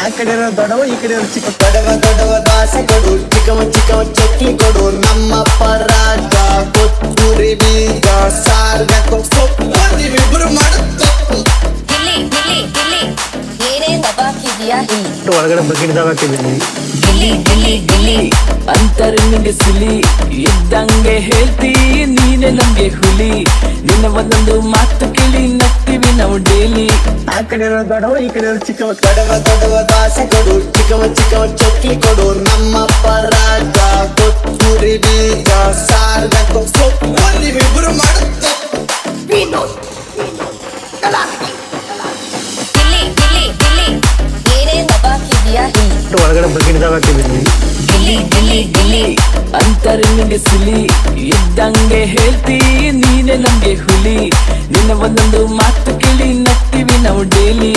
ಆ ಕಡೆ ದೊಡ್ಡವ ಈ ಕಡೆ ಚಿಕ್ಕ. ದೊಡವ ದಾಸೆ ಕೊಡು, ಚಿಕ್ಕವ ಚಕ್ಲಿ ಕೊಡು, ನಮ್ಮಪ್ಪ ರಾಜ ಕೊತ್ತೂರಿ ಬೀಜ ಸಾರ್ಗಕ್ಕೂ ಸೊಪ್ಪು ನೀವಿಬ್ರು ಮಾಡುತ್ತ ಏನೇ ದಬಾಕಿದ್ಯಾ ಒಳಗಡೆ ಬಕೆಟ್ ಹಾಕಿದ್ದೀನಿ. ಗಿಲ್ಲಿ ಅಂತರ ನಿಂಗೆ ಸಿಲಿ ಇದ್ದಂಗೆ ಹೇಳ್ತಿ ನೀನೆ ನಮ್ಗೆ ಹುಲಿ. ನಿನ್ನ ಒಂದೊಂದು ಮಾತು ಕೇಳಿ ನಗ್ತೀವಿ ನಾವು ಡೈಲಿ. ಆ ಕಡೆ ದೊಡ್ಡವ ಈ ಕಡೆ ಚಿಕ್ಕವ. ದೊಡವ ದಾಸೆ ಕೊಡು, ಚಿಕ್ಕವ ಚಕ್ಲಿ ಕೊಡು, ನಮ್ಮಪ್ಪ ರಾಜ ಕೊತ್ತೂರಿ ಬೀಜ ಸಾರ್ಗಕ್ಕೂ ಸೊಪ್ಪು ನೀವಿಬ್ರು ಮಾಡುತ್ತ ಏನೇ ದಬಾಕಿದ್ಯಾ ಒಳಗಡೆ ಬಕೆಟ್ ಹಾಕಿದ್ದೀನಿ. ಗಿಲ್ಲಿ ಅಂತರ ನಿಂಗೆ ಸಿಲಿ ಇದ್ದಂಗೆ ಹೇಳ್ತಿ ನೀನೆ ನಮ್ಗೆ ಹುಲಿ. ನಿನ್ನ ಒಂದೊಂದು ಮಾತು ಕೇಳಿ ನಗ್ತೀವಿ ನಾವು ಡೈಲಿ.